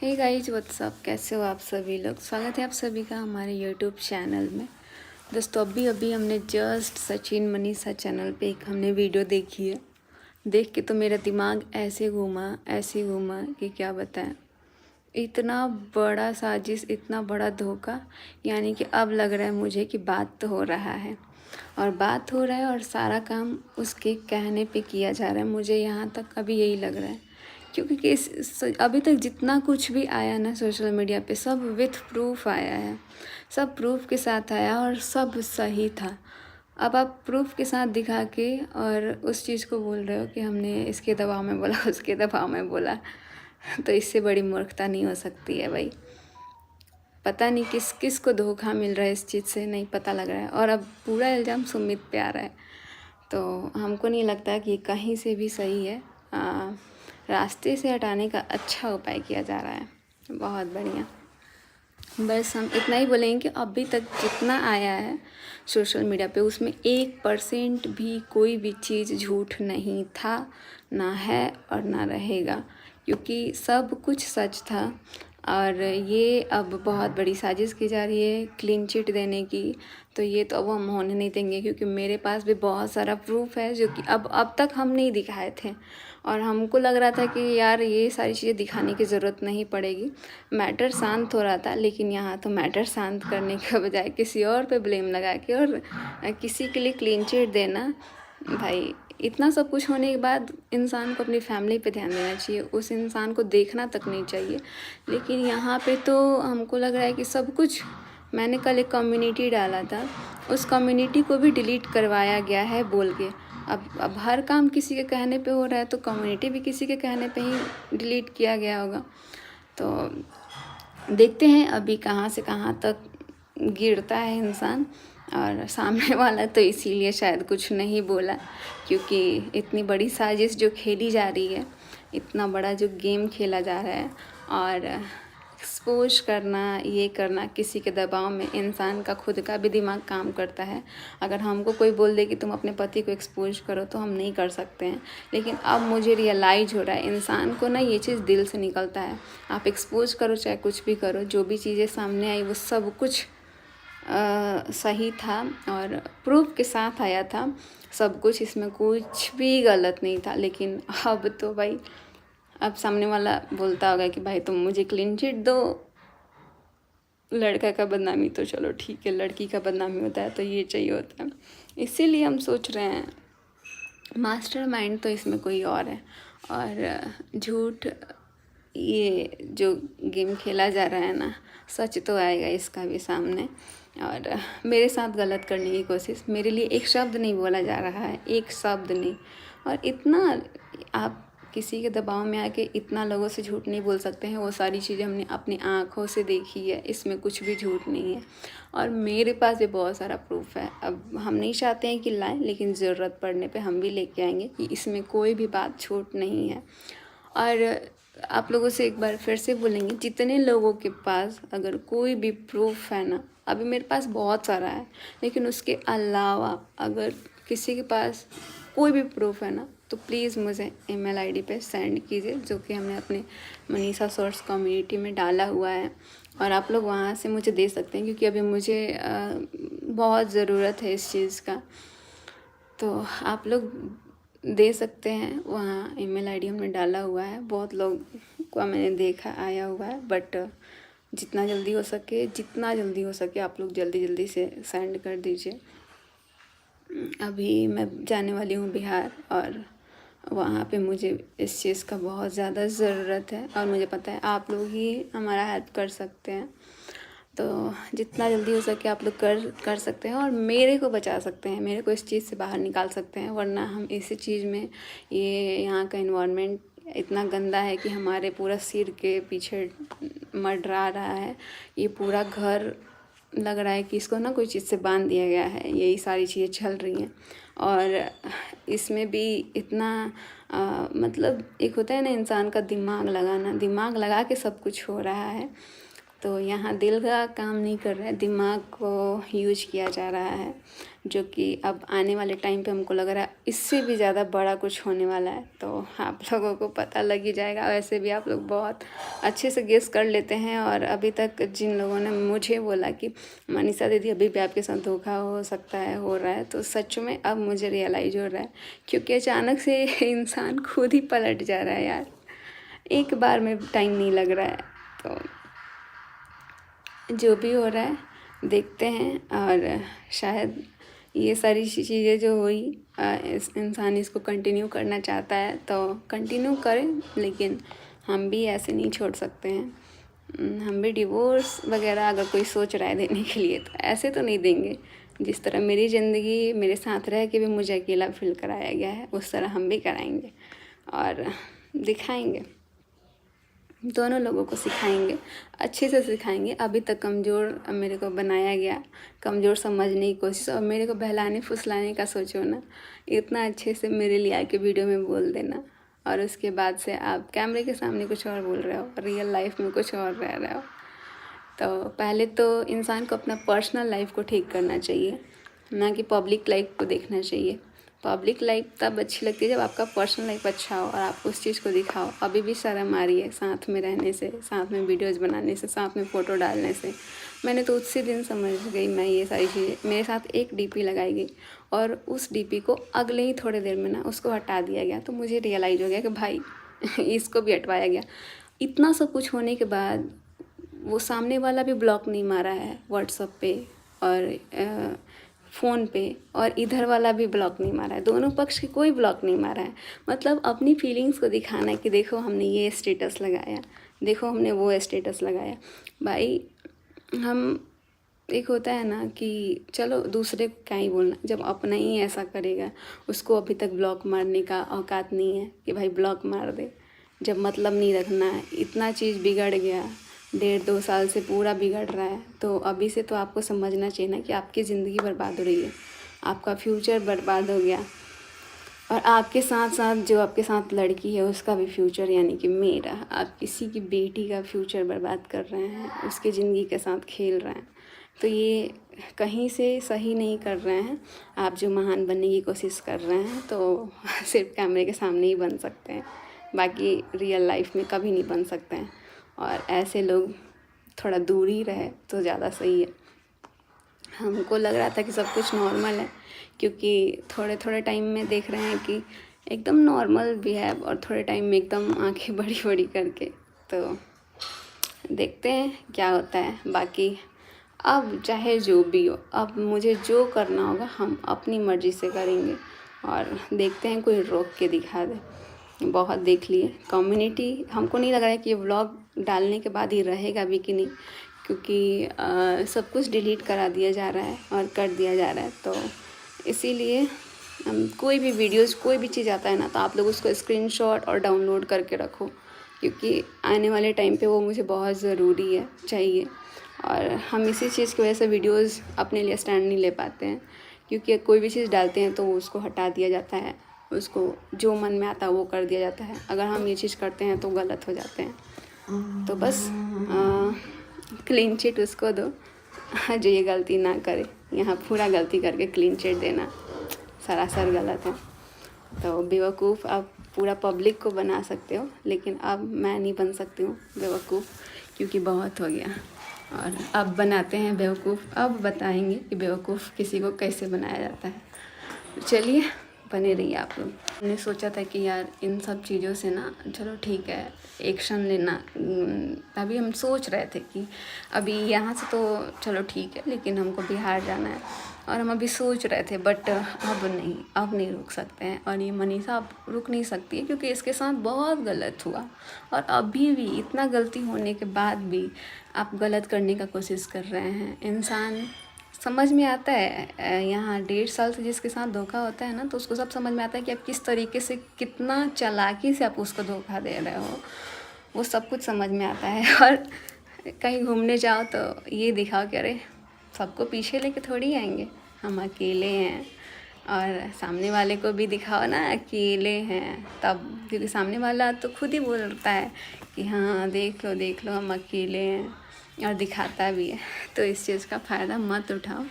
Hey guys what's up, कैसे हो आप सभी लोग। स्वागत है आप सभी का हमारे यूट्यूब चैनल में। दोस्तों अभी हमने जस्ट सचिन मनीषा चैनल पे एक हमने वीडियो देखी है। देख के तो मेरा दिमाग ऐसे घूमा कि क्या बताएं। इतना बड़ा साजिश, इतना बड़ा धोखा। यानी कि अब लग रहा है मुझे कि बात तो हो रहा है और सारा काम उसके कहने पे किया जा रहा है। मुझे यहाँ तक अभी यही लग रहा है, क्योंकि अभी तक जितना कुछ भी आया ना सोशल मीडिया पे, सब विथ प्रूफ आया है, सब प्रूफ के साथ आया और सब सही था। अब आप प्रूफ के साथ दिखा के और उस चीज़ को बोल रहे हो कि हमने इसके दबाव में बोला, उसके दबाव में बोला। तो इससे बड़ी मूर्खता नहीं हो सकती है भाई। पता नहीं किस किस को धोखा मिल रहा है, इस चीज़ से नहीं पता लग रहा है। और अब पूरा इल्ज़ाम सुमित पे आ रहा है, तो हमको नहीं लगता कि कहीं से भी सही है। रास्ते से हटाने का अच्छा उपाय किया जा रहा है। बहुत बढ़िया। बस हम इतना ही बोलेंगे कि अभी तक जितना आया है सोशल मीडिया पे, उसमें 1% भी कोई भी चीज़ झूठ नहीं था, ना है और ना रहेगा, क्योंकि सब कुछ सच था। और ये अब बहुत बड़ी साजिश की जा रही है क्लीन चिट देने की, तो ये तो अब हम होने नहीं देंगे, क्योंकि मेरे पास भी बहुत सारा प्रूफ है जो कि अब तक हम नहीं दिखाए थे। और हमको लग रहा था कि यार ये सारी चीज़ें दिखाने की ज़रूरत नहीं पड़ेगी, मैटर शांत हो रहा था। लेकिन यहाँ तो मैटर शांत करने के बजाय किसी और पे ब्लेम लगा के और किसी के लिए क्लीन चिट देना। भाई इतना सब कुछ होने के बाद इंसान को अपनी फैमिली पे ध्यान देना चाहिए, उस इंसान को देखना तक नहीं चाहिए। लेकिन यहाँ पे तो हमको लग रहा है कि सब कुछ। मैंने कल एक कम्युनिटी डाला था, उस कम्युनिटी को भी डिलीट करवाया गया है बोल के। अब हर काम किसी के कहने पे हो रहा है, तो कम्युनिटी भी किसी के कहने पे ही डिलीट किया गया होगा। तो देखते हैं अभी कहाँ से कहाँ तक गिरता है इंसान। और सामने वाला तो इसीलिए शायद कुछ नहीं बोला, क्योंकि इतनी बड़ी साजिश जो खेली जा रही है, इतना बड़ा जो गेम खेला जा रहा है, और एक्सपोज करना, ये करना किसी के दबाव में, इंसान का खुद का भी दिमाग काम करता है। अगर हमको कोई बोल दे कि तुम अपने पति को एक्सपोज करो, तो हम नहीं कर सकते हैं। लेकिन अब मुझे रियलाइज़ हो रहा है, इंसान को ना ये चीज़ दिल से निकलता है। आप एक्सपोज करो चाहे कुछ भी करो, जो भी चीज़ें सामने आई वो सब कुछ सही था और प्रूफ के साथ आया था सब कुछ, इसमें कुछ भी गलत नहीं था। लेकिन अब तो भाई, अब सामने वाला बोलता होगा कि भाई तुम मुझे क्लीन चिट दो। लड़का का बदनामी तो चलो ठीक है, लड़की का बदनामी होता है तो ये चाहिए होता है। इसीलिए हम सोच रहे हैं मास्टरमाइंड तो इसमें कोई और है। और झूठ, ये जो गेम खेला जा रहा है ना, सच तो आएगा इसका भी सामने। और मेरे साथ गलत करने की कोशिश, मेरे लिए एक शब्द नहीं बोला जा रहा है, एक शब्द नहीं। और इतना आप किसी के दबाव में आके इतना लोगों से झूठ नहीं बोल सकते हैं। वो सारी चीज़ें हमने अपनी आँखों से देखी है, इसमें कुछ भी झूठ नहीं है। और मेरे पास भी बहुत सारा प्रूफ है। अब हम नहीं चाहते हैं कि लाएं, लेकिन ज़रूरत पड़ने पे हम भी लेके आएंगे कि इसमें कोई भी बात झूठ नहीं है। और आप लोगों से एक बार फिर से बोलेंगे, जितने लोगों के पास अगर कोई भी प्रूफ है ना, अभी मेरे पास बहुत सारा है, लेकिन उसके अलावा अगर किसी के पास कोई भी प्रूफ है ना, तो प्लीज़ मुझे ईमेल आईडी पे सेंड कीजिए, जो कि हमने अपने मनीषा सोर्स कम्युनिटी में डाला हुआ है। और आप लोग वहाँ से मुझे दे सकते हैं, क्योंकि अभी मुझे बहुत ज़रूरत है इस चीज़ का। तो आप लोग दे सकते हैं, वहाँ ईमेल आईडी हमने डाला हुआ है। बहुत लोग को मैंने देखा आया हुआ है, बट जितना जल्दी हो सके आप लोग जल्दी से सेंड कर दीजिए। अभी मैं जाने वाली हूँ बिहार, और वहाँ पे मुझे इस चीज़ का बहुत ज़्यादा ज़रूरत है, और मुझे पता है आप लोग ही हमारा हेल्प कर सकते हैं। तो जितना जल्दी हो सके आप लोग कर सकते हैं और मेरे को बचा सकते हैं, मेरे को इस चीज़ से बाहर निकाल सकते हैं। वरना हम इसी चीज़ में, ये यहाँ का इन्वायरमेंट इतना गंदा है कि हमारे पूरा सिर के पीछे मंडरा रहा है। ये पूरा घर लग रहा है कि इसको ना कोई चीज़ से बांध दिया गया है, यही सारी चीज़ें चल रही हैं। और इसमें भी इतना मतलब एक होता है ना इंसान का दिमाग लगाना, दिमाग लगा के सब कुछ हो रहा है। तो यहाँ दिल का काम नहीं कर रहा है, दिमाग को यूज किया जा रहा है, जो कि अब आने वाले टाइम पे हमको लग रहा है इससे भी ज़्यादा बड़ा कुछ होने वाला है। तो आप लोगों को पता लग ही जाएगा। वैसे भी आप लोग बहुत अच्छे से गेस कर लेते हैं, और अभी तक जिन लोगों ने मुझे बोला कि मनीषा दीदी अभी भी आपके साथ धोखा हो सकता है, हो रहा है, तो सच में अब मुझे रियलाइज़ हो रहा है, क्योंकि अचानक से इंसान खुद ही पलट जा रहा है यार। एक बार में टाइम नहीं लग रहा है। तो जो भी हो रहा है देखते हैं, और शायद ये सारी चीज़ें जो हुई इंसान इसको कंटिन्यू करना चाहता है तो कंटिन्यू करें, लेकिन हम भी ऐसे नहीं छोड़ सकते हैं। हम भी डिवोर्स वगैरह अगर कोई सोच रहा है देने के लिए तो ऐसे तो नहीं देंगे। जिस तरह मेरी ज़िंदगी मेरे साथ रह के भी मुझे अकेला फील कराया गया है, उस तरह हम भी कराएंगे और दिखाएंगे, दोनों लोगों को सिखाएंगे, अच्छे से सिखाएंगे। अभी तक कमज़ोर मेरे को बनाया गया, कमज़ोर समझने की कोशिश, और मेरे को बहलाने फुसलाने का सोचो ना, इतना अच्छे से मेरे लिए आके वीडियो में बोल देना, और उसके बाद से आप कैमरे के सामने कुछ और बोल रहे हो, रियल लाइफ में कुछ और रह रहे हो। तो पहले तो इंसान को अपना पर्सनल लाइफ को ठीक करना चाहिए, ना कि पब्लिक लाइफ को देखना चाहिए। पब्लिक लाइफ तब अच्छी लगती है जब आपका पर्सनल लाइफ अच्छा हो और आप उस चीज़ को दिखाओ। अभी भी शर्म आ रही है साथ में रहने से, साथ में वीडियोज़ बनाने से, साथ में फ़ोटो डालने से। मैंने तो उसी दिन समझ गई मैं ये सारी चीज़ें। मेरे साथ एक डीपी लगाई गई और उस डीपी को अगले ही थोड़े देर में ना उसको हटा दिया गया। तो मुझे रियलाइज़ हो गया कि भाई इसको भी हटवाया गया। इतना सब कुछ होने के बाद वो सामने वाला भी ब्लॉक नहीं मारा है व्हाट्सएप पे और फ़ोन पे, और इधर वाला भी ब्लॉक नहीं मारा है। दोनों पक्ष की कोई ब्लॉक नहीं मारा है। मतलब अपनी फीलिंग्स को दिखाना है कि देखो हमने ये स्टेटस लगाया, देखो हमने वो स्टेटस लगाया। भाई हम, एक होता है ना कि चलो दूसरे को क्या ही बोलना, जब अपना ही ऐसा करेगा, उसको अभी तक ब्लॉक मारने का औकात नहीं है कि भाई ब्लॉक मार दे। जब मतलब नहीं रखना है, इतना चीज़ बिगड़ गया, 1.5-2 साल से पूरा बिगड़ रहा है, तो अभी से तो आपको समझना चाहिए ना कि आपकी ज़िंदगी बर्बाद हो रही है, आपका फ्यूचर बर्बाद हो गया, और आपके साथ साथ जो आपके साथ लड़की है उसका भी फ्यूचर, यानी कि मेरा, आप किसी की बेटी का फ्यूचर बर्बाद कर रहे हैं, उसकी ज़िंदगी के साथ खेल रहे हैं। तो ये कहीं से सही नहीं कर रहे हैं। आप जो महान बनने की कोशिश कर रहे हैं तो सिर्फ कैमरे के सामने ही बन सकते हैं, बाकी रियल लाइफ में कभी नहीं बन सकते हैं। और ऐसे लोग थोड़ा दूर ही रहे तो ज़्यादा सही है। हमको लग रहा था कि सब कुछ नॉर्मल है, क्योंकि थोड़े थोड़े टाइम में देख रहे हैं कि एकदम नॉर्मल बिहेव, और थोड़े टाइम में एकदम आंखें बड़ी बड़ी करके। तो देखते हैं क्या होता है। बाकी अब चाहे जो भी हो, अब मुझे जो करना होगा हम अपनी मर्ज़ी से करेंगे, और देखते हैं कोई रोक के दिखा दे। बहुत देख लिए कम्युनिटी, हमको नहीं लग रहा है कि ये व्लॉग डालने के बाद ही रहेगा भी कि नहीं, क्योंकि सब कुछ डिलीट करा दिया जा रहा है और कर दिया जा रहा है। तो इसीलिए कोई भी वीडियोज़, कोई भी चीज़ आता है ना, तो आप लोग उसको स्क्रीनशॉट और डाउनलोड करके रखो, क्योंकि आने वाले टाइम पे वो मुझे बहुत ज़रूरी है, चाहिए। और हम इसी चीज़ की वजह से वीडियोज़ अपने लिए स्टैंड नहीं ले पाते हैं, क्योंकि कोई भी चीज़ डालते हैं तो उसको हटा दिया जाता है, उसको जो मन में आता है वो कर दिया जाता है। अगर हम ये चीज़ करते हैं तो गलत हो जाते हैं। तो बस क्लीन चिट उसको दो जो ये गलती ना करे। यहाँ पूरा गलती करके क्लीन चिट देना सरासर गलत है। तो बेवकूफ़ आप पूरा पब्लिक को बना सकते हो, लेकिन अब मैं नहीं बन सकती हूँ बेवकूफ़, क्योंकि बहुत हो गया। और अब बनाते हैं बेवकूफ़, अब बताएंगे कि बेवकूफ़ किसी को कैसे बनाया जाता है। चलिए बने रहिए आप लोग। मैंने सोचा था कि यार इन सब चीज़ों से ना, चलो ठीक है एक्शन लेना, अभी हम सोच रहे थे कि अभी यहाँ से तो चलो ठीक है, लेकिन हमको बिहार जाना है, और हम अभी सोच रहे थे, बट अब नहीं रुक सकते हैं। और ये मनीषा अब रुक नहीं सकती है, क्योंकि इसके साथ बहुत गलत हुआ, और अभी भी इतना गलती होने के बाद भी आप गलत करने का कोशिश कर रहे हैं। इंसान समझ में आता है, यहाँ 1.5 साल से जिसके साथ धोखा होता है ना, तो उसको सब समझ में आता है कि आप किस तरीके से, कितना चालाकी से आप उसको धोखा दे रहे हो, वो सब कुछ समझ में आता है। और कहीं घूमने जाओ तो ये दिखाओ कि अरे सबको पीछे लेके थोड़ी आएंगे, हम अकेले हैं, और सामने वाले को भी दिखाओ ना अकेले हैं तब, क्योंकि सामने वाला तो खुद ही बोलता है कि हाँ देख लो हम अकेले हैं, और दिखाता भी है। तो इस चीज़ का फ़ायदा मत उठाओ।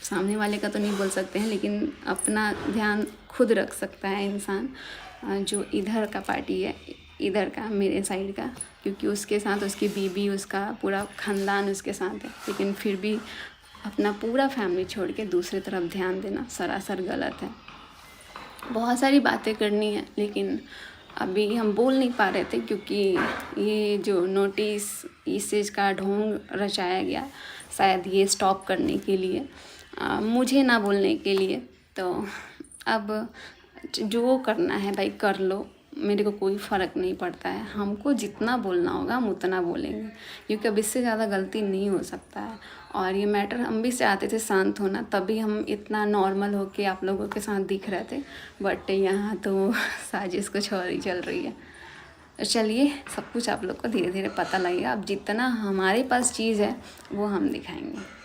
सामने वाले का तो नहीं बोल सकते हैं, लेकिन अपना ध्यान खुद रख सकता है इंसान। जो इधर का पार्टी है, इधर का मेरे साइड का, क्योंकि उसके साथ उसकी बीवी, उसका पूरा ख़ानदान उसके साथ है, लेकिन फिर भी अपना पूरा फैमिली छोड़ के दूसरी तरफ ध्यान देना सरासर गलत है। बहुत सारी बातें करनी है, लेकिन अभी हम बोल नहीं पा रहे थे, क्योंकि ये जो नोटिस इस चीज़ का ढोंग रचाया गया, शायद ये स्टॉप करने के लिए, मुझे ना बोलने के लिए। तो अब जो करना है भाई कर लो, मेरे को कोई फ़र्क नहीं पड़ता है। हमको जितना बोलना होगा हम उतना बोलेंगे, क्योंकि अब इससे ज़्यादा गलती नहीं हो सकता है। और ये मैटर हम भी चाहते थे शांत होना, तभी हम इतना नॉर्मल होके आप लोगों के साथ दिख रहे थे, बट यहाँ तो साजिश कुछ और ही चल रही है। तो चलिए, सब कुछ आप लोग को धीरे धीरे पता लगेगा। अब जितना हमारे पास चीज़ है वो हम दिखाएंगे।